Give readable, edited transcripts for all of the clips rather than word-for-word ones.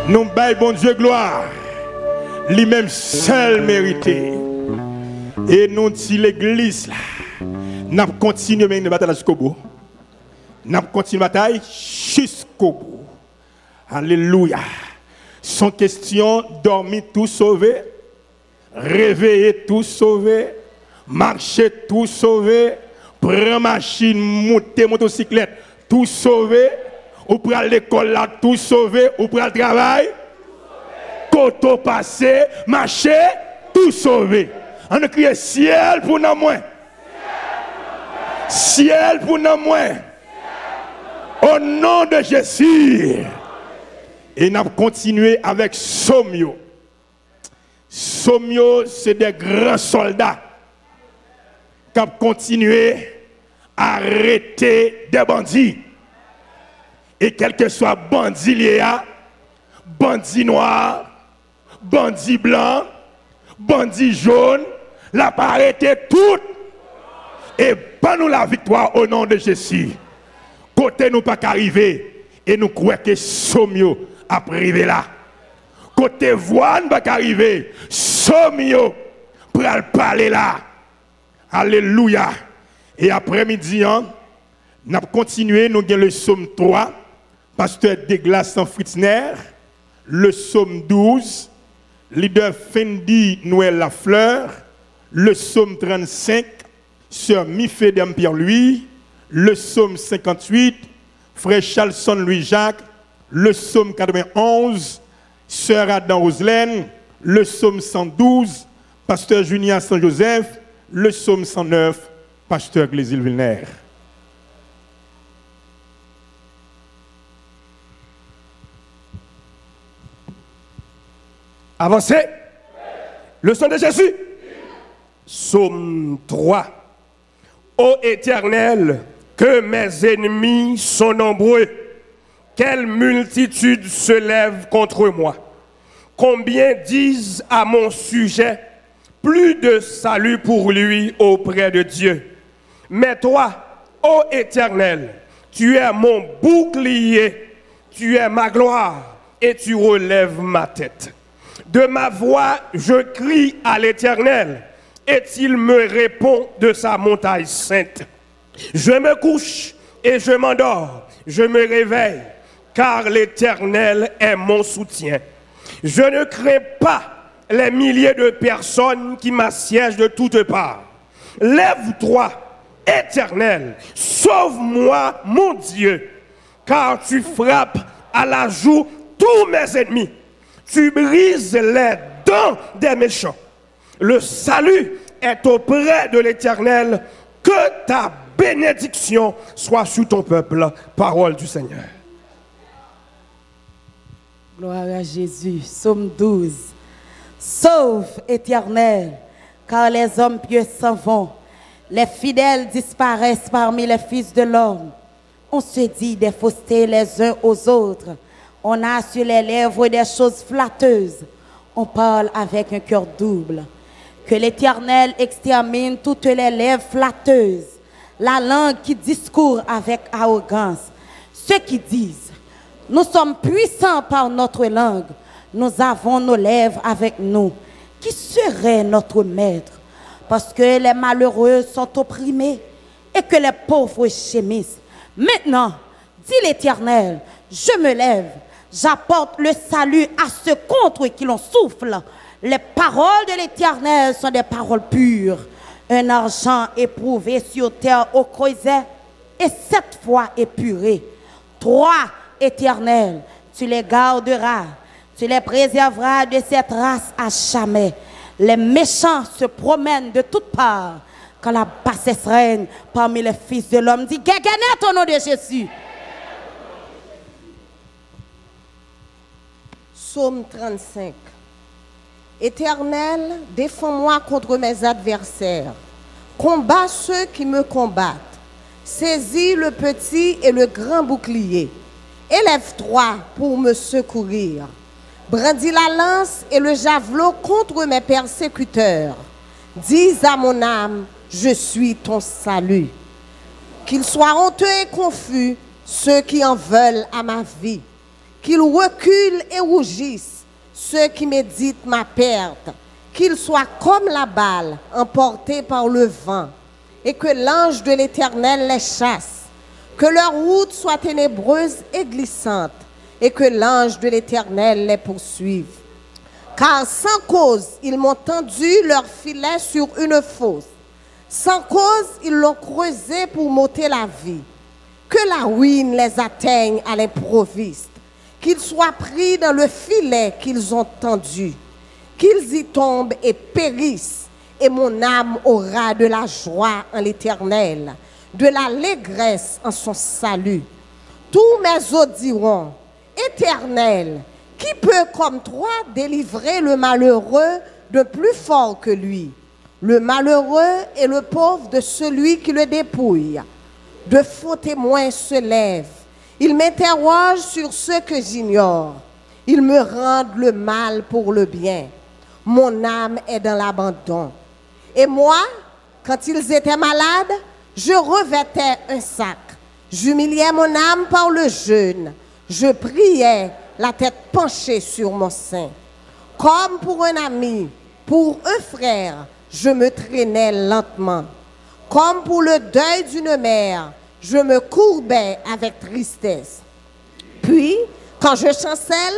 Nous baillons bon Dieu gloire. Lui-même seul mérité. Et nous si l'église là, nous continuons à bataille jusqu'au bout. Nous continuons la bataille jusqu'au bout. Alléluia. Sans question, dormir tout sauvé, réveiller tout sauvé, marcher tout sauvé, prendre machine, monter motocyclette tout sauvé, ou pour l'école là tout sauvé, ou pour le travail, coteau passé, marcher tout sauvé. On a crié ciel pour nous moins. Ciel pour nous moins. Au nom de Jésus. Et nous avons continué avec Somio. Somio, c'est des grands soldats qui ont continué à arrêter des bandits. Et quel que soit bandit lié, bandit noir, bandit blanc, bandit jaune, la pas arrêté tout. Et pas nous la victoire au nom de Jésus. Côté nous pas qu'arriver et nous croyons que Somio a privé là. Côté voix nous pas qu'arriver, Somio pour parler là. Alléluia. Et après-midi, nous avons continué, nous avons le psaume 3, pasteur Deglas en Fritzner, le psaume 12, leader Fendi Noël Lafleur, le psaume 35, sœur Mifedem Pierre-Louis, le psaume 58, frère Charlson Louis-Jacques, le psaume 91, sœur Adam Roselaine, le psaume 112, pasteur Julien Saint-Joseph, le psaume 109, pasteur Glésil Vilner. Avancez. Le sang de Jésus. Psaume 3. Ô Éternel, que mes ennemis sont nombreux. Quelle multitude se lève contre moi. Combien disent à mon sujet, plus de salut pour lui auprès de Dieu. Mais toi, ô Éternel, tu es mon bouclier, tu es ma gloire et tu relèves ma tête. De ma voix, je crie à l'Éternel et il me répond de sa montagne sainte. Je me couche et je m'endors, je me réveille, car l'Éternel est mon soutien. Je ne crains pas les milliers de personnes qui m'assiègent de toutes parts. Lève-toi, Éternel, sauve-moi, mon Dieu, car tu frappes à la joue tous mes ennemis. Tu brises les dents des méchants. Le salut est auprès de l'Éternel. Que ta bénédiction soit sur ton peuple. Parole du Seigneur. Gloire à Jésus. Psaume 12. Sauve, Éternel, car les hommes pieux s'en vont. Les fidèles disparaissent parmi les fils de l'homme. On se dit des faussetés les uns aux autres. On a sur les lèvres des choses flatteuses. On parle avec un cœur double. Que l'Éternel extermine toutes les lèvres flatteuses, la langue qui discourt avec arrogance. Ceux qui disent, nous sommes puissants par notre langue, nous avons nos lèvres avec nous. Qui serait notre maître? Parce que les malheureux sont opprimés et que les pauvres gémissent. Maintenant, dit l'Éternel, je me lève. J'apporte le salut à ceux contre qui l'on souffle. Les paroles de l'Éternel sont des paroles pures. Un argent éprouvé sur terre au creuset et 7 fois épuré. Toi, Éternel, tu les garderas. Tu les préserveras de cette race à jamais. Les méchants se promènent de toutes parts. Quand la bassesse règne parmi les fils de l'homme, dis Guéguenet au nom de Jésus. Psaume 35. Éternel, défends-moi contre mes adversaires. Combat ceux qui me combattent. Saisis le petit et le grand bouclier. Élève-toi pour me secourir. Brandis la lance et le javelot contre mes persécuteurs. Dis à mon âme, je suis ton salut. Qu'ils soient honteux et confus, ceux qui en veulent à ma vie. qu'ils reculent et rougissent ceux qui méditent ma perte, qu'ils soient comme la balle emportée par le vent, et que l'ange de l'Éternel les chasse, que leur route soit ténébreuse et glissante, et que l'ange de l'Éternel les poursuive. Car sans cause, ils m'ont tendu leur filet sur une fosse. Sans cause, ils l'ont creusé pour m'ôter la vie. Que la ruine les atteigne à l'improviste, qu'ils soient pris dans le filet qu'ils ont tendu, qu'ils y tombent et périssent, et mon âme aura de la joie en l'Éternel, de l'allégresse en son salut. Tous mes os diront, Éternel, qui peut comme toi délivrer le malheureux de plus fort que lui, le malheureux et le pauvre de celui qui le dépouille? De faux témoins se lèvent. Ils m'interrogent sur ce que j'ignore. Ils me rendent le mal pour le bien. Mon âme est dans l'abandon. Et moi, quand ils étaient malades, je revêtais un sac. J'humiliais mon âme par le jeûne. Je priais, la tête penchée sur mon sein. Comme pour un ami, pour un frère, je me traînais lentement. Comme pour le deuil d'une mère, je me courbais avec tristesse. Puis, quand je chancelle,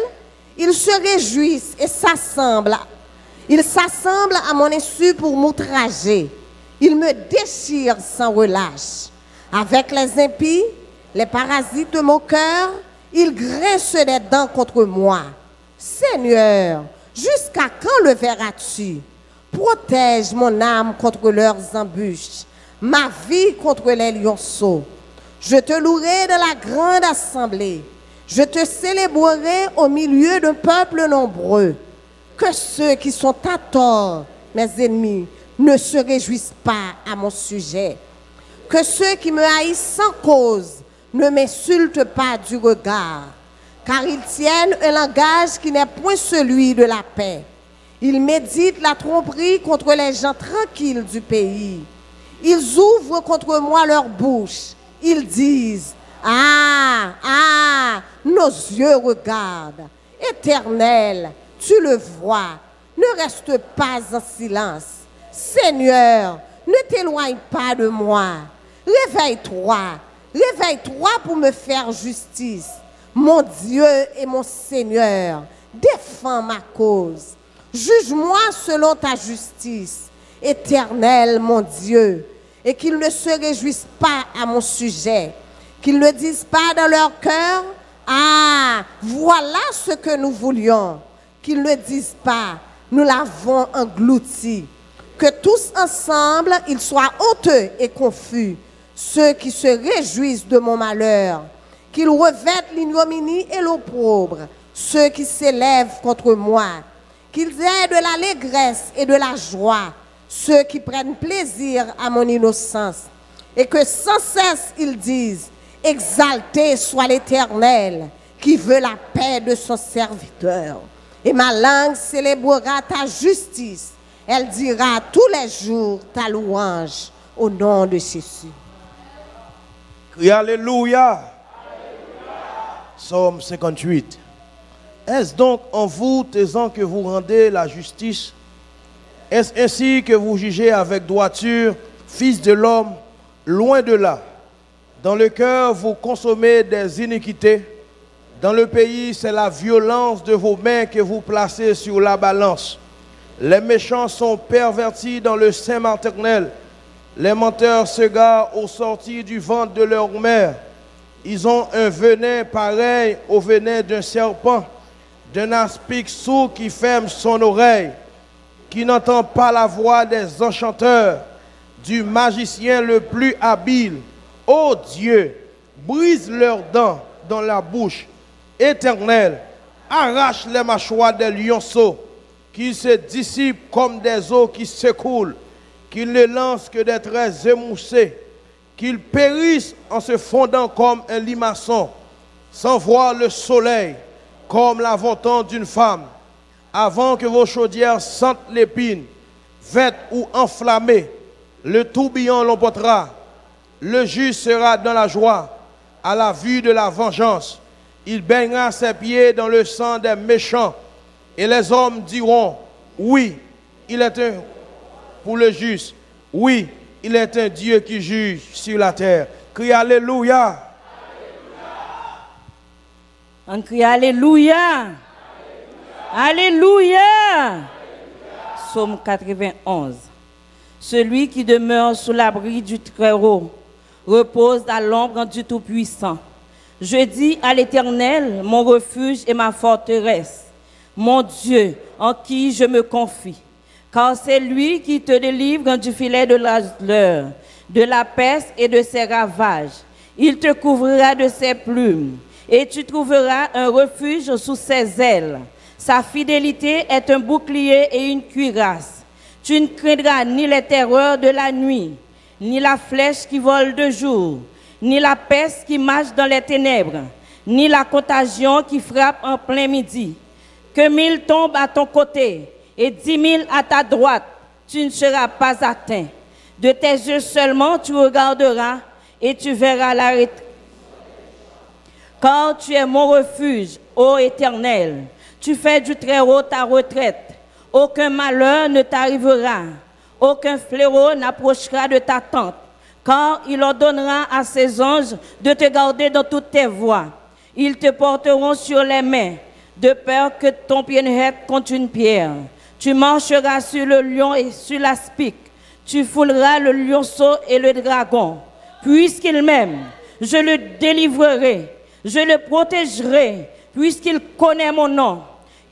ils se réjouissent et s'assemblent. Ils s'assemblent à mon insu pour m'outrager. Ils me déchirent sans relâche. Avec les impies, les parasites de mon cœur, ils grincent des dents contre moi. Seigneur, jusqu'à quand le verras-tu? Protège mon âme contre leurs embûches, ma vie contre les lionceaux. Je te louerai dans la grande assemblée. Je te célébrerai au milieu d'un peuple nombreux. Que ceux qui sont à tort, mes ennemis, ne se réjouissent pas à mon sujet. Que ceux qui me haïssent sans cause ne m'insultent pas du regard, car ils tiennent un langage qui n'est point celui de la paix. Ils méditent la tromperie contre les gens tranquilles du pays. Ils ouvrent contre moi leur bouche. Ils disent, ah, ah, nos yeux regardent. Éternel, tu le vois, ne reste pas en silence. Seigneur, ne t'éloigne pas de moi. Réveille-toi, réveille-toi pour me faire justice. Mon Dieu et mon Seigneur, défends ma cause. Juge-moi selon ta justice, Éternel mon Dieu, et qu'ils ne se réjouissent pas à mon sujet, qu'ils ne disent pas dans leur cœur, ah, voilà ce que nous voulions, qu'ils ne disent pas, nous l'avons englouti, que tous ensemble ils soient honteux et confus, ceux qui se réjouissent de mon malheur, qu'ils revêtent l'ignominie et l'opprobre, ceux qui s'élèvent contre moi, qu'ils aient de l'allégresse et de la joie, ceux qui prennent plaisir à mon innocence, et que sans cesse ils disent, exalté soit l'Éternel, qui veut la paix de son serviteur. Et ma langue célébrera ta justice, elle dira tous les jours ta louange au nom de Jésus. Crie Alléluia. Psaume 58. Est-ce donc en vous, taisant, que vous rendez la justice? Est-ce ainsi que vous jugez avec droiture, fils de l'homme? Loin de là. Dans le cœur, vous consommez des iniquités. Dans le pays, c'est la violence de vos mains que vous placez sur la balance. Les méchants sont pervertis dans le sein maternel. Les menteurs se garent aux sorties du ventre de leur mère. Ils ont un venin pareil au venin d'un serpent, d'un aspic sourd qui ferme son oreille, qui n'entend pas la voix des enchanteurs, du magicien le plus habile. Ô Dieu, brise leurs dents dans la bouche. Éternel, arrache les mâchoires des lionceaux, qu'ils se dissipent comme des eaux qui s'écoulent, qu'ils ne lancent que des traits émoussés, qu'ils périssent en se fondant comme un limaçon, sans voir le soleil, comme l'aventant d'une femme. Avant que vos chaudières sentent l'épine, vêtes ou enflammées, le tourbillon l'emportera. Le juste sera dans la joie à la vue de la vengeance. Il baignera ses pieds dans le sang des méchants. Et les hommes diront, oui, il est un pour le juste. Oui, il est un Dieu qui juge sur la terre. Crie Alléluia. On crie Alléluia. Alléluia. Psaume 91. Celui qui demeure sous l'abri du Très-Haut repose à l'ombre du Tout-Puissant. Je dis à l'Éternel, mon refuge et ma forteresse, mon Dieu en qui je me confie. Car c'est lui qui te délivre du filet de l'heure, de la peste et de ses ravages. Il te couvrira de ses plumes et tu trouveras un refuge sous ses ailes. Sa fidélité est un bouclier et une cuirasse. Tu ne craindras ni les terreurs de la nuit, ni la flèche qui vole de jour, ni la peste qui marche dans les ténèbres, ni la contagion qui frappe en plein midi. Que 1000 tombent à ton côté et 10 000 à ta droite, tu ne seras pas atteint. De tes yeux seulement tu regarderas et tu verras la retraite. Car tu es mon refuge, ô Éternel, tu fais du Très-Haut ta retraite. Aucun malheur ne t'arrivera, aucun fléau n'approchera de ta tente, car il ordonnera à ses anges de te garder dans toutes tes voies. Ils te porteront sur les mains, de peur que ton pied ne heurte contre une pierre. Tu marcheras sur le lion et sur l'aspic. Tu fouleras le lionceau et le dragon. Puisqu'il m'aime, je le délivrerai, je le protégerai, puisqu'il connaît mon nom.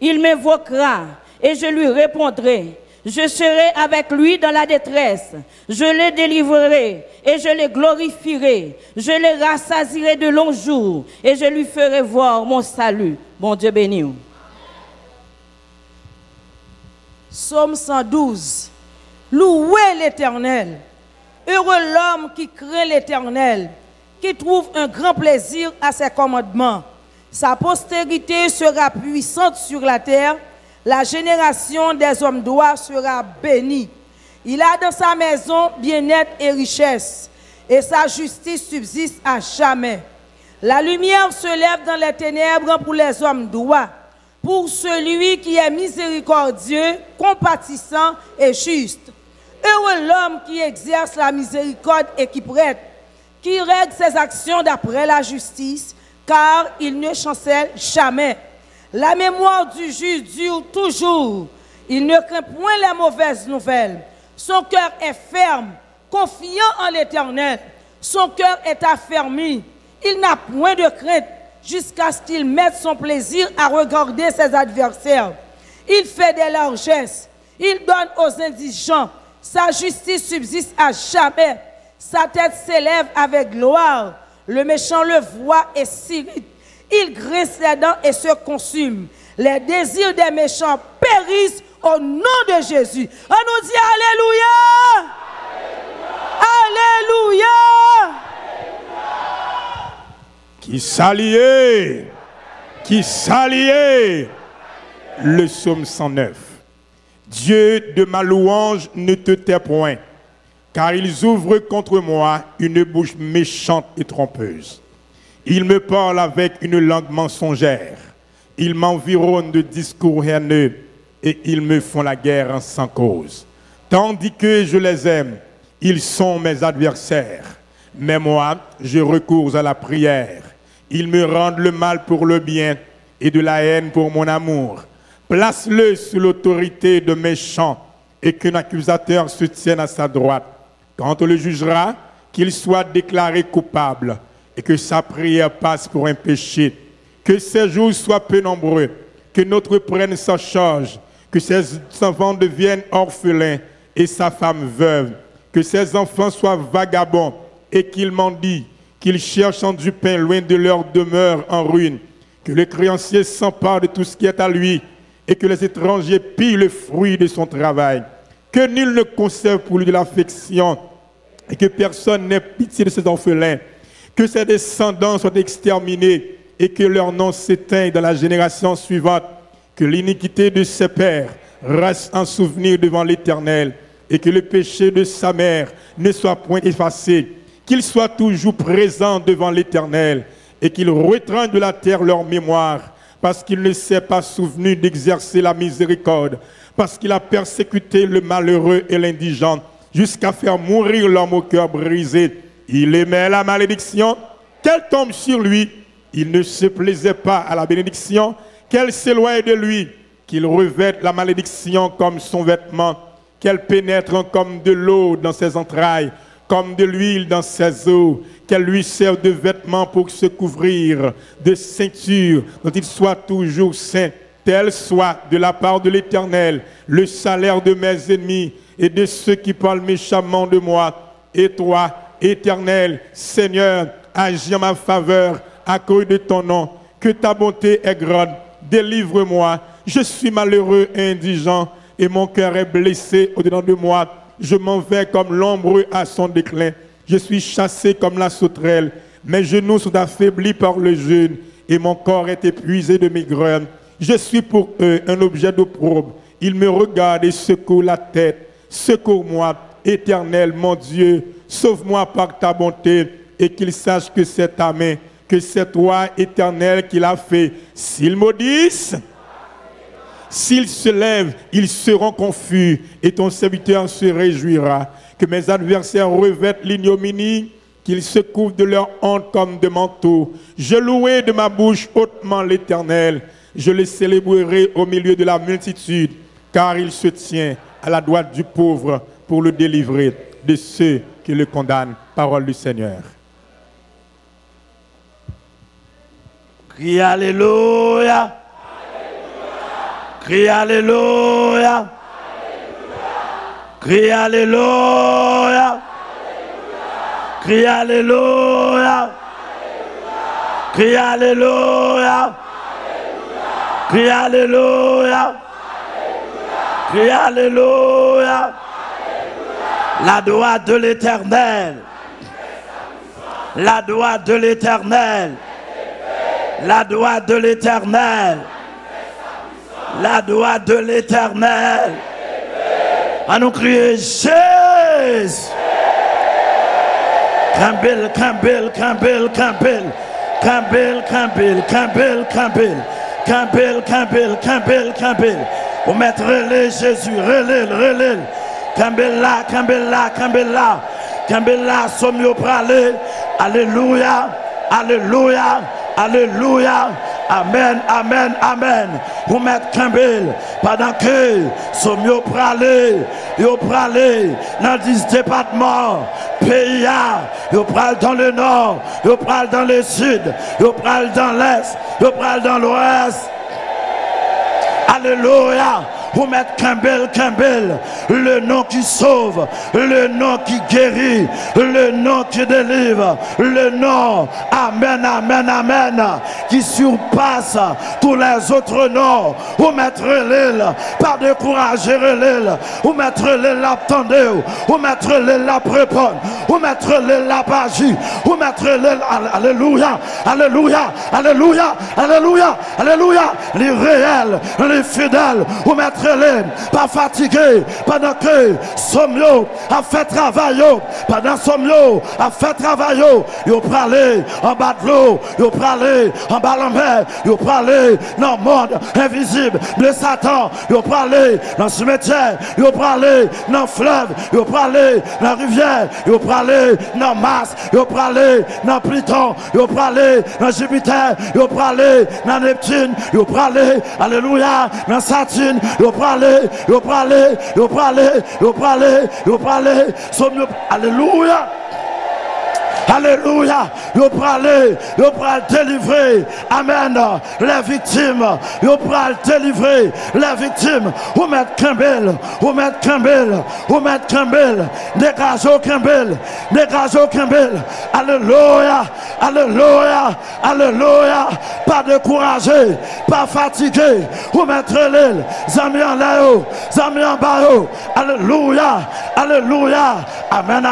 Il m'invoquera et je lui répondrai. Je serai avec lui dans la détresse. Je le délivrerai et je le glorifierai. Je le rassasierai de longs jours et je lui ferai voir mon salut. Mon Dieu béni. Psaume 112. Louez l'Éternel. Heureux l'homme qui craint l'Éternel, qui trouve un grand plaisir à ses commandements. Sa postérité sera puissante sur la terre. La génération des hommes droits sera bénie. Il a dans sa maison bien-être et richesse, et sa justice subsiste à jamais. La lumière se lève dans les ténèbres pour les hommes droits, pour celui qui est miséricordieux, compatissant et juste. Heureux l'homme qui exerce la miséricorde et qui prête, qui règle ses actions d'après la justice, car il ne chancelle jamais. La mémoire du juste dure toujours. Il ne craint point les mauvaises nouvelles. Son cœur est ferme, confiant en l'Éternel. Son cœur est affermi. Il n'a point de crainte jusqu'à ce qu'il mette son plaisir à regarder ses adversaires. Il fait des largesses. Il donne aux indigents. Sa justice subsiste à jamais. Sa tête s'élève avec gloire. Le méchant le voit et s'irrite. Il grince les dents et se consume. Les désirs des méchants périssent au nom de Jésus. On nous dit Alléluia. Alléluia. Alléluia. Qui s'alliait. Le psaume 109. Dieu de ma louange ne te tait point, car ils ouvrent contre moi une bouche méchante et trompeuse. Ils me parlent avec une langue mensongère. Ils m'environnent de discours haineux et ils me font la guerre sans cause. Tandis que je les aime, ils sont mes adversaires. Mais moi, je recours à la prière. Ils me rendent le mal pour le bien et de la haine pour mon amour. Place-le sous l'autorité de méchants et qu'un accusateur se tienne à sa droite. Quand on le jugera, qu'il soit déclaré coupable et que sa prière passe pour un péché, que ses jours soient peu nombreux, que notre prenne sa charge, que ses enfants deviennent orphelins et sa femme veuve, que ses enfants soient vagabonds et qu'ils mendient, qu'ils cherchent du pain loin de leur demeure en ruine, que le créancier s'empare de tout ce qui est à lui et que les étrangers pillent le fruit de son travail, que nul ne conserve pour lui de l'affection et que personne n'ait pitié de ses orphelins, que ses descendants soient exterminés et que leur nom s'éteigne dans la génération suivante, que l'iniquité de ses pères reste en souvenir devant l'Éternel et que le péché de sa mère ne soit point effacé, qu'il soit toujours présent devant l'Éternel et qu'il retranche de la terre leur mémoire, parce qu'il ne s'est pas souvenu d'exercer la miséricorde, parce qu'il a persécuté le malheureux et l'indigent, jusqu'à faire mourir l'homme au cœur brisé. Il aimait la malédiction, qu'elle tombe sur lui. Il ne se plaisait pas à la bénédiction, qu'elle s'éloigne de lui, qu'il revête la malédiction comme son vêtement, qu'elle pénètre comme de l'eau dans ses entrailles, comme de l'huile dans ses os, qu'elle lui serve de vêtement pour se couvrir, de ceinture dont il soit toujours saint. Tel soit de la part de l'Éternel le salaire de mes ennemis et de ceux qui parlent méchamment de moi. Et toi, Éternel, Seigneur, agis en ma faveur à cause de ton nom. Que ta bonté est grande. Délivre-moi. Je suis malheureux et indigent et mon cœur est blessé au-dedans de moi. Je m'en vais comme l'ombre à son déclin. Je suis chassé comme la sauterelle. Mes genoux sont affaiblis par le jeûne et mon corps est épuisé de migraine. Je suis pour eux un objet d'opprobre. Ils me regardent et secouent la tête. Secours-moi, Éternel, mon Dieu. Sauve-moi par ta bonté et qu'ils sachent que c'est ta main, que c'est toi, Éternel, qui l'a fait. S'ils maudissent, s'ils se lèvent, ils seront confus et ton serviteur se réjouira. Que mes adversaires revêtent l'ignominie, qu'ils se couvrent de leur honte comme de manteau. Je louerai de ma bouche hautement l'Éternel. Je le célébrerai au milieu de la multitude, car il se tient à la droite du pauvre pour le délivrer de ceux qui le condamnent. Parole du Seigneur. Crie Alléluia. Crie Alléluia. Crie Alléluia. Crie Alléluia. Crie Alléluia. Crie Alléluia. Crie Alléluia. La droite de l'Éternel. La droite de l'Éternel. La droite de l'Éternel. La droite de l'Éternel. À nous crier Jésus. Campbell, Campbell, Campbell, Campbell. Campbell, Campbell, Campbell, Campbell. Campbell, Campbell, Campbell, Campbell. Pour mettre relais Jésus, relais. Campbell là, Campbell là, Campbell là. Campbell là, sommes au pralé. Alléluia, alléluia, alléluia. Amen, amen, amen. Vous mettez Campbell pendant que sommes au pralé dans 10 départements. Pays, vous prenez dans le nord, vous prenez dans le sud, vous prenez dans l'est, vous prenez dans l'ouest. Alléluia. Vous mettez Campbell, le nom qui sauve, le nom qui guérit, le nom qui délivre, le nom, amen, amen, amen, qui surpasse tous les autres noms. Vous mettez l'île, pas décourager l'île, vous mettez l'île l'attendez, vous mettez l'île la prépare, vous mettez l'île la bagie, vous mettez l'île, alléluia, alléluia, alléluia, alléluia, alléluia, les réels, les fidèles, vous mettez pas fatigué pendant que Somio a fait travail, pendant Somio a fait travail, yo parlé en bas de l'eau, yo parlé en bas de la mer, yo parlé dans le monde invisible de Satan, yo parlé dans le cimetière, yo parlé dans le fleuve, yo parlé dans la rivière, yo parlé dans Mars, yo parlé dans Pluton, yo parlé dans Jupiter, yo parlé dans Neptune, yo parlé, alléluia, dans Saturne, yo parlé, alléluia. Alléluia. Vous parlez délivrer. Amen. Les victimes. Vous parlez délivrer les victimes. Vous mettez Campbell. Dégagez Campbell. Alléluia. Alléluia. Pas découragé. Pas fatigué. Vous mettez l'île. Zami en l'air. Zami en bas. Alléluia. Amen.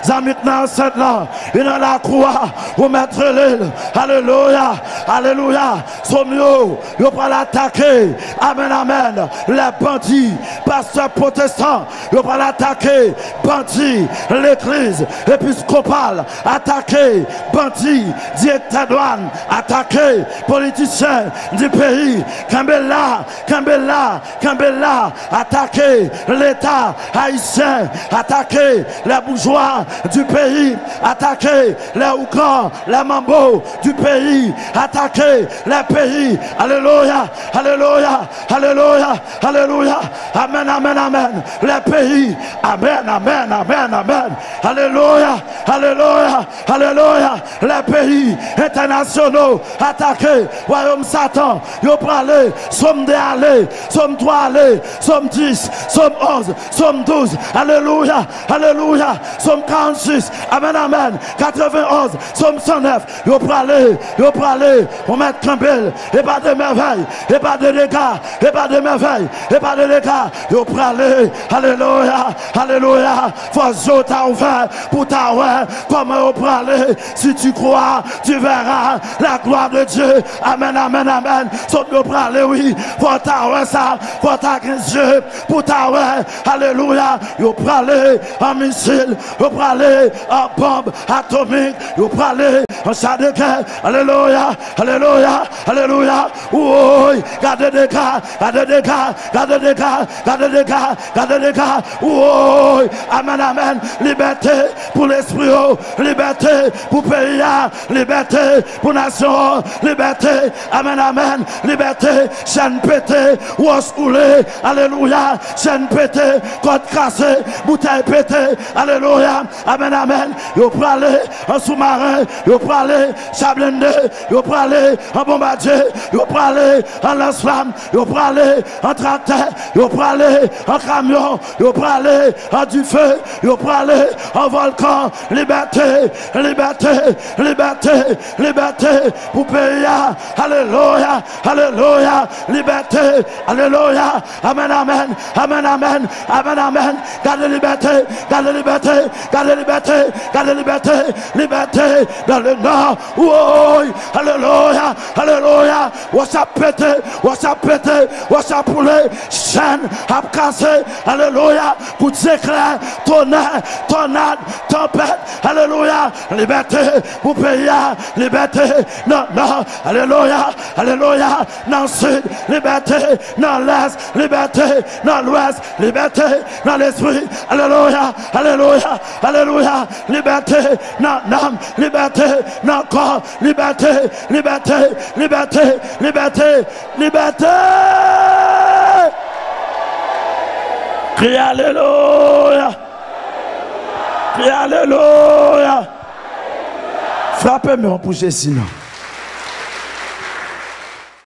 Zami dans cette là. Il dans la croix. Vous mettez l'île. Alléluia. Somio. Vous pas l'attaquer. Amen. Les bandits. pasteur protestant, ils vont attaquer bandit, l'église épiscopale, attaquer bandit, directeur douane, attaquer politiciens du pays, Kambela, attaquer l'État haïtien, attaquer les bourgeois du pays, attaquer les Ougans, les Mambo du pays, attaquer les pays. Alléluia, alléluia, alléluia, alléluia, amen, amen, amen, les pays, amen, amen, amen, amen, alléluia, alléluia, alléluia, les pays internationaux, attaquer, royaume Satan, yo pralé, somme 2 aller, somme 3 aller, somme 10, somme 11, somme 12, alléluia, alléluia, somme 46, amen, amen, 91, somme 109, yo pralé, on met Campbell, et pas de merveille, et pas de dégâts, et pas de merveille, et pas de dégâts, yo pralé, alléluia, alléluia, faut t'a ouvert pour ta ouais, comment yo pralé, si tu crois, tu verras la gloire de Dieu, amen, amen, amen, sauf yo pralé, oui, faut ta ouais ça, faut ta Dieu, pour ta ouais, alléluia, yo pralé en missile, yo pralé en bombe atomique, yo pralé en char de guerre, alléluia, alléluia, alléluia, oui, gardez des gars, gardez des gars, gardez des gars, gardez des gars, gardez des gars, oui, amen, amen, liberté pour l'esprit, liberté pour pays, liberté pour nation, liberté, amen, amen, liberté, chaîne pété, os coulé, alléluia, chaîne pété, côte cassée, bouteille pété, alléluia, amen, amen, yo pralé en sous-marin, yo pralé, chablende, yo pralé en bombardier, yo pralé en lance-flamme, yo pralé en tracteur, yo pralé en camion, yo pralé en du feu, yo pralé en volcan, liberté, liberté, liberté, liberté pour pays, alléluia, alléluia, liberté, alléluia, amen, amen, amen, amen, amen, amen, garde liberté, garde liberté, garde liberté, garde liberté, liberté dans le nord, oui, alléluia, alléluia, wasa pété, wasa poulet, chaîne à casser, alléluia, coup d'éclair, tonnerre, tornade, tempête, alléluia, liberté pour pays, liberté, non, non, alléluia, alléluia, dans le sud, liberté, dans l'est, liberté, dans l'ouest, liberté, dans l'esprit, alléluia, alléluia, alléluia, liberté, dans l'âme, liberté, dans le corps, liberté, liberté, liberté, liberté, liberté. Crie alléluia. Crie alléluia. Frappez-moi pour Jésus.